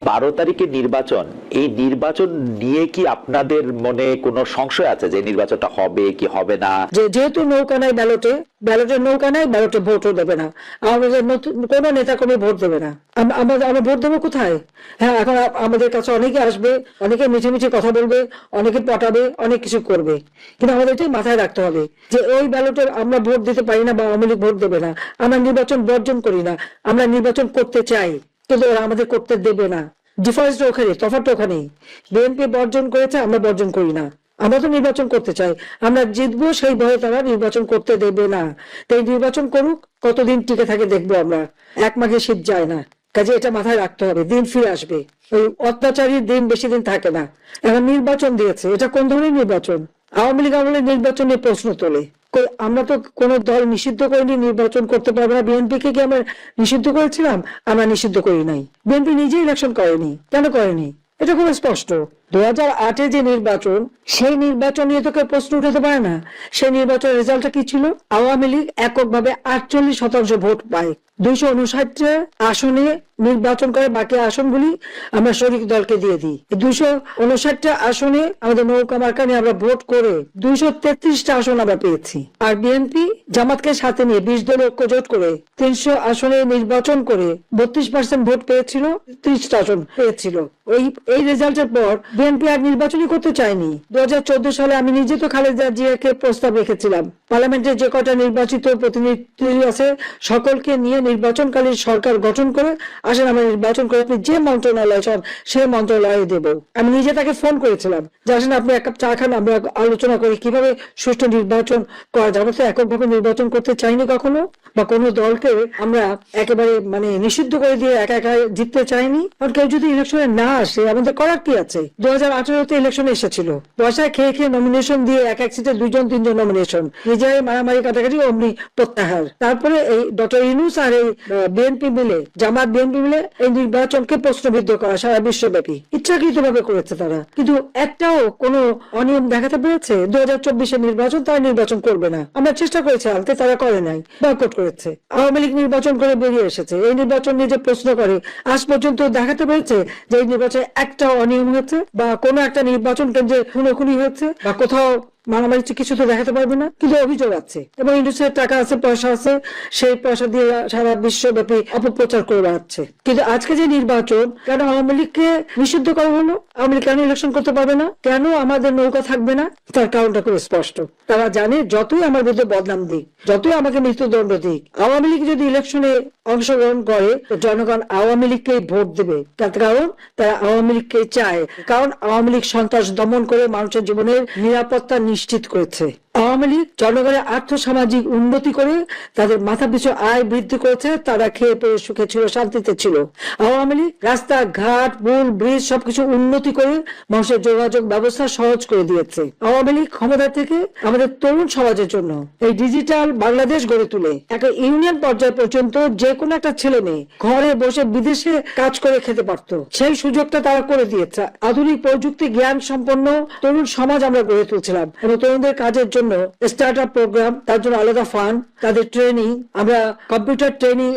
12 তারিখে নির্বাচন, এই নির্বাচন নিয়ে কি আপনাদের মনে কোনো সংশয় আছে যে নির্বাচনটা হবে কি হবে না? যেহেতু নৌকা নাই ব্যালটে, ব্যালটের নৌকা নাই, ব্যালটে ভোটও দেবে না আমাদের, কোনো নেতা কর্মী ভোট দেবে না। আমরা ভোট দেবো কোথায়? হ্যাঁ, এখন আমাদের কাছে অনেকে আসবে, অনেকে মিছে মিছে কথা বলবে, অনেকে পটাবে, অনেক কিছু করবে, কিন্তু আমাদের এটাই মাথায় রাখতে হবে যে ওই ব্যালটে আমরা ভোট দিতে পারি না বা আওয়ামী লীগ ভোট দেবে না। আমরা নির্বাচন বর্জন করি না, আমরা নির্বাচন করতে চাই, কিন্তু ওরা আমাদের করতে দেবে না। ডিফারেন্সটা ওখানে, তফাৎটা ওখানেই। বিএনপি বর্জন করেছে, আমরা বর্জন করি না। আমরা তো নির্বাচন করতে চাই, আমরা জিতবো, সেই ভয়ে তারা নির্বাচন করতে দেবে না। তাই নির্বাচন করুক, কতদিন টিকে থাকে দেখবো আমরা। এক মাঘে শীত যায় না, কাজে এটা মাথায় রাখতে হবে, দিন ফিরে আসবে। ওই অত্যাচারীর দিন বেশি দিন থাকে না। এখন নির্বাচন দিয়েছে, এটা কোন ধরনের নির্বাচন? আওয়ামী লীগ আমলের নির্বাচন নিয়ে প্রশ্ন তোলে। আমরা তো কোন দল নিষিদ্ধ করিনি, নির্বাচন করতে পারবে না। বিএনপি কে কি আমরা নিষিদ্ধ করেছিলাম? আমরা নিষিদ্ধ করি নাই। বিএনপি নিজে ইলেকশন করেনি, কেন করেনি? এটা খুব স্পষ্ট। 2008-এ যে নির্বাচন, সেই নির্বাচন নিয়ে তো কেউ প্রশ্ন উঠাতে পারে না। সেই নির্বাচনের রেজাল্টটা কি ছিল? আওয়ামী লীগ এককভাবে 48% ভোট পায়। 259 আসনে নির্বাচন করে, বাকি আসনগুলি আমরা শরিক দলকে দিয়ে দিই। 259 আসনে আমাদের নৌকা মার্কা নিয়ে আমরা ভোট করে 233টা আসন আমরা পেয়েছি। আর বিএনপি জামাতকে সাথে নিয়ে 20 দল ঐক্য জোট করে 300 আসনে নির্বাচন করে 32% ভোট পেয়েছিল, 30টা আসন পেয়েছিল। এই রেজাল্টের পর বিএনপি আর নির্বাচনই করতে চায়নি। 2014 সালে আমি নিজে তো খালেদা জিয়াকে প্রস্তাব রেখেছিলাম, পার্লামেন্টের যে কটা নির্বাচিত প্রতিনিধি আছে সকলকে নিয়ে নির্বাচনকালীন সরকার গঠন করে আসেন, আমরা নির্বাচন করে আপনি যে মন্ত্রণালয় চান সে মন্ত্রণালয়ে দেব। আমি নিজে তাকে ফোন করেছিলাম যে আসেন আপনি এক কাপ চা খান, আমরা আলোচনা করি কিভাবে সুষ্ঠু নির্বাচন করা যাবে। তো এককভাবে নির্বাচন করতে চাইনি কখনো, বা কোনো দলকে আমরা একেবারে নিষিদ্ধ করে দিয়ে একা একা জিততে চাইনি। আর কেউ যদি ইলেকশনে না আসে আমাদের করার কি আছে? 2018-তে ইলেকশনে এসেছিল, পয়সায় খেয়ে খেয়ে নমিনেশন দিয়ে এক সিটে 2-3 নমিনেশন, নিজেরাই মারামারি কাটাকাটি, অমনি প্রত্যাহার। তারপরে এই ডক্টর ইউনূস আর এই বিএনপি মিলে, জামাত বিএনপি মিলে এই নির্বাচনকে প্রশ্নবিদ্ধ করা সারা বিশ্বব্যাপী ইচ্ছাকৃত ভাবে করেছে তারা। কিন্তু একটাও কোনো অনিয়ম দেখাতে পেরেছে? 2024-এর নির্বাচন তারা নির্বাচন করবে না, আমরা চেষ্টা করেছি আনতে, তারা করে নাই, বয়কট করেছে। আওয়ামী লীগ নির্বাচন করে বেরিয়ে এসেছে। এই নির্বাচন নিয়ে যে প্রশ্ন করে, আজ পর্যন্ত দেখাতে পেরেছে যে এই নির্বাচনে একটা অনিয়ম হয়েছে, বা কোনো একটা নির্বাচন কেন্দ্রে খুনোখুনি হয়েছে, বা কোথাও মারামারি, কিছু তো দেখাতে পারবে না। কিন্তু অভিযোগ আছে এবং ইন্ডাস্ট্রির টাকা আছে, পয়সা আছে, সেই পয়সা দিয়ে সারা বিশ্বব্যাপী অপপ্রচার করে বেড়াচ্ছে। কিন্তু আজকে যে নির্বাচন, কেন আওয়ামী লীগকে নিষিদ্ধ করা হলো? আওয়ামী লীগ কেন ইলেকশন করতে পারবে না? কেন আমাদের নৌকা থাকবে না? তার কারণটা খুব স্পষ্ট। তারা জানে যতই আমার বিরুদ্ধে বদনাম দিক, যতই আমাকে মৃত্যুদণ্ড দিক, আওয়ামী লীগ যদি ইলেকশনে অংশগ্রহণ করে জনগণ আওয়ামী লীগকে ভোট দেবে। তার কারণ তারা আওয়ামী লীগকে চায়, কারণ আওয়ামী লীগ সন্ত্রাস দমন করে মানুষের জীবনের নিরাপত্তা নিশ্চিত করেছে। আওয়ামী লীগ জনগণের আর্থসামাজিক উন্নতি করে তাদের মাথা পিছু আয় বৃদ্ধি করেছে, তারা খেয়ে পেয়ে সুখে ছিল, শান্তিতে ছিল। আওয়ামী লীগ রাস্তা ঘাট, পুল, ব্রিজ সবকিছু উন্নতি করে মানুষের যোগাযোগ ব্যবস্থা সহজ করে দিয়েছে। আওয়ামী লীগ ক্ষমতা থেকে আমাদের তরুণ সমাজের জন্য এই ডিজিটাল বাংলাদেশ গড়ে তুলে একটা ইউনিয়ন পর্যায় পর্যন্ত যে কোনো একটা ছেলে মেয়ে ঘরে বসে বিদেশে কাজ করে খেতে পারতো, সেই সুযোগটা তারা করে দিয়েছে। আধুনিক প্রযুক্তি জ্ঞান সম্পন্ন তরুণ সমাজ আমরা গড়ে তুলছিলাম, এবং তরুণদের কাজের জন্য স্টার্ট আপ প্রোগ্রাম, তার জন্য আলাদা ফান্ড, তাদের ট্রেনিং, আমরা computer training,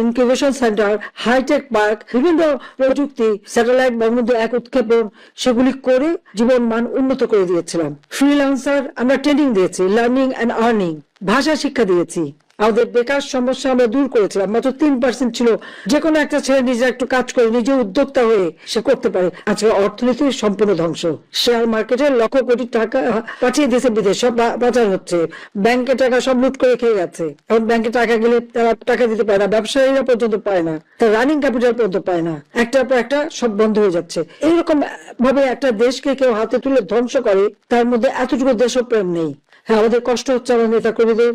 incubation centre, hitech park, বিভিন্ন প্রযুক্তি, স্যাটেলাইট বঙ্গবন্ধু 1 উৎক্ষেপণ, সেগুলি করে জীবন মান উন্নত করে দিয়েছিলাম। ফ্রিল্যান্সার আমরা ট্রেনিং দিয়েছি, লার্নিং এন্ড আর্নিং, ভাষা শিক্ষা দিয়েছি। আমাদের বেকার সমস্যা আমরা দূর করেছিলাম, মাত্র 3% ছিল। যে কোনো একটা ছেলে নিজে একটু কাজ করে নিজে উদ্যোক্তা হয়ে সে করতে পারে। আজকে অর্থনীতির সম্পূর্ণ ধ্বংস। শেয়ার মার্কেটে লক্ষ কোটি টাকা পাঠিয়ে দিয়েছে বিদেশ, সব পাচার হচ্ছে, ব্যাংকে টাকা সব লুট করে খেয়ে গেছে। এখন ব্যাংকে টাকা গেলে তারা টাকা দিতে পারে না, ব্যবসায়ীরা পর্যন্ত পায় না, তার রানিং ক্যাপিটাল পর্যন্ত পায় না, একটার পর একটা সব বন্ধ হয়ে যাচ্ছে। এইরকম ভাবে একটা দেশকে কেউ হাতে তুলে ধ্বংস করে, তার মধ্যে এতটুকু দেশপ্রেম নেই। হ্যাঁ, আমাদের কষ্ট হচ্ছে আমার নেতা কর্মীদের,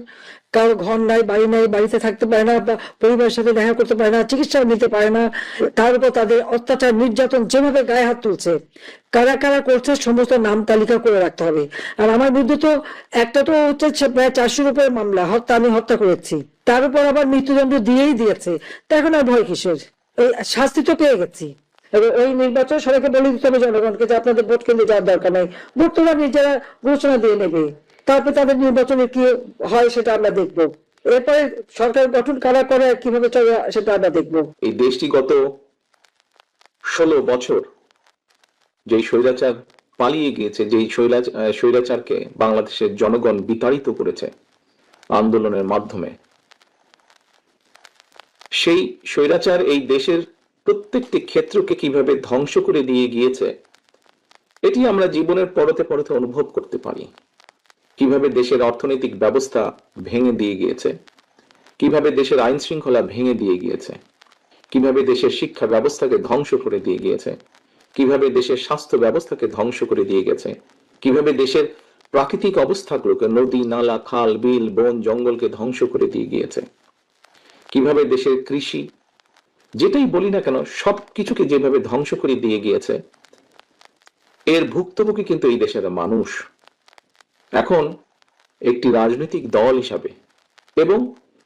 কারো ঘর নাই, বাড়ি নাই, বাড়িতে থাকতে পারে না, পরিবারের সাথে দেখা করতে পারে না, চিকিৎসা নিতে পারে না। তার উপর তাদের অত্যাচার, নির্যাতন যেভাবে গায়ে হাত তুলছে, কারা কারা করছে সমস্ত নাম তালিকা করে রাখতে হবে। আর আমার বিরুদ্ধে তো একটা তো হচ্ছে প্রায় 400-র উপরে মামলা, আমি হত্যা করেছি, তার উপর আবার মৃত্যুদণ্ড দিয়েই দিয়েছে। তা এখন আর ভয় কিসের? এই শাস্তি তো পেয়ে গেছি। ওই নির্বাচন সবাইকে বলে দিতে হবে জনগণকে যে আপনাদের ভোট কেন্দ্রে যাওয়ার দরকার নাই, ভোট তোমরা নিজেরা ঘোষণা দিয়ে নেবে, তারপর তাদের নির্বাচনে কি হয় সেটা আমরা দেখবো। এরপরে সরকার গঠন কারা করে কিভাবে চলে সেটা আমরা দেখবো। এই দেশটি গত 16 বছর যেই স্বৈরাচার পালিয়ে গিয়েছে, যেই স্বৈরাচারকে বাংলাদেশের জনগণ বিতাড়িত করেছে আন্দোলনের মাধ্যমে, সেই স্বৈরাচার এই দেশের প্রত্যেকটি ক্ষেত্রকে কিভাবে ধ্বংস করে দিয়ে গিয়েছে এটি আমরা জীবনের পরতে পরতে অনুভব করতে পারি। কিভাবে দেশের অর্থনৈতিক ব্যবস্থা ভেঙে দিয়ে গিয়েছে, কিভাবে দেশের আইন শৃঙ্খলা ভেঙে দিয়ে গিয়েছে, কিভাবে দেশের শিক্ষা ব্যবস্থাকে ধ্বংস করে দিয়ে গিয়েছে, কিভাবে দেশের স্বাস্থ্য ব্যবস্থাকে ধ্বংস করে দিয়ে গেছে, কিভাবে দেশের প্রাকৃতিক অবস্থাগুলোকে, নদী নালা খাল বিল বন জঙ্গলকে ধ্বংস করে দিয়ে গিয়েছে, কিভাবে দেশের কৃষি যেটাই বলি না কেন সবকিছুকে যেভাবে ধ্বংস করে দিয়ে গিয়েছে, এর ভুক্তভোগী কিন্তু এই দেশের মানুষ। এখন একটি রাজনৈতিক দল হিসাবে এবং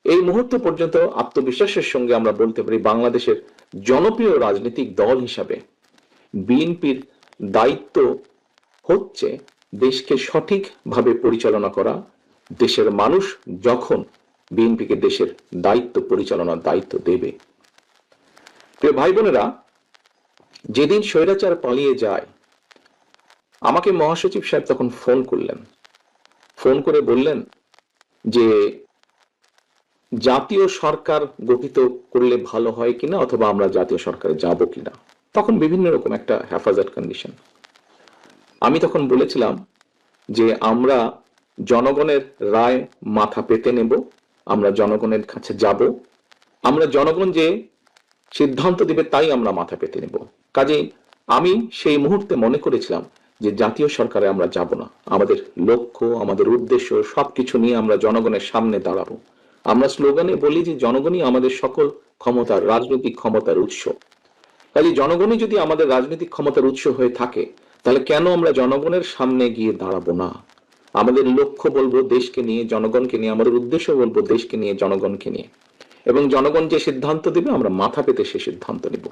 এই মুহূর্ত পর্যন্ত আত্মবিশ্বাসের সঙ্গে আমরা বলতে পারি বাংলাদেশের জনপ্রিয় রাজনৈতিক দল হিসাবে বিএনপির দায়িত্ব হচ্ছে দেশকে সঠিকভাবে পরিচালনা করা। দেশের মানুষ যখন বিএনপিকে দেশের দায়িত্ব পরিচালনার দায়িত্ব দেবে। প্রিয় ভাই বোনেরা, যেদিন স্বৈরাচার পালিয়ে যায় আমাকে মহাসচিব সাহেব তখন ফোন করলেন, ফোন করে বললেন যে জাতীয় সরকার গঠিত করলে ভালো হয় কিনা, অথবা আমরা জাতীয় সরকারে যাব কিনা। তখন বিভিন্ন রকম একটা হেফাজত কন্ডিশন। আমি তখন বলেছিলাম যে আমরা জনগণের রায় মাথা পেতে নেব, আমরা জনগণের কাছে যাব, আমরা জনগণ যে সিদ্ধান্ত দিবে তাই আমরা মাথা পেতে নেব। কাজেই আমি সেই মুহূর্তে মনে করেছিলাম যে জাতীয় সরকারে আমরা যাব না। আমাদের লক্ষ্য, আমাদের উদ্দেশ্য সবকিছু নিয়ে আমরা জনগণের সামনে দাঁড়াবো। আমরা স্লোগানে বলি যে জনগণই আমাদের সকল ক্ষমতার, রাজনৈতিক ক্ষমতার উৎস। কাজে জনগণই যদি আমাদের রাজনৈতিক ক্ষমতার উৎস হয়ে থাকে তাহলে কেন আমরা জনগণের সামনে গিয়ে দাঁড়াবো না? আমাদের লক্ষ্য বলবো দেশকে নিয়ে, জনগণকে নিয়ে, আমাদের উদ্দেশ্য বলবো দেশকে নিয়ে, জনগণকে নিয়ে, এবং জনগণ যে সিদ্ধান্ত দিবে আমরা মাথা পেতে সে সিদ্ধান্ত নিব।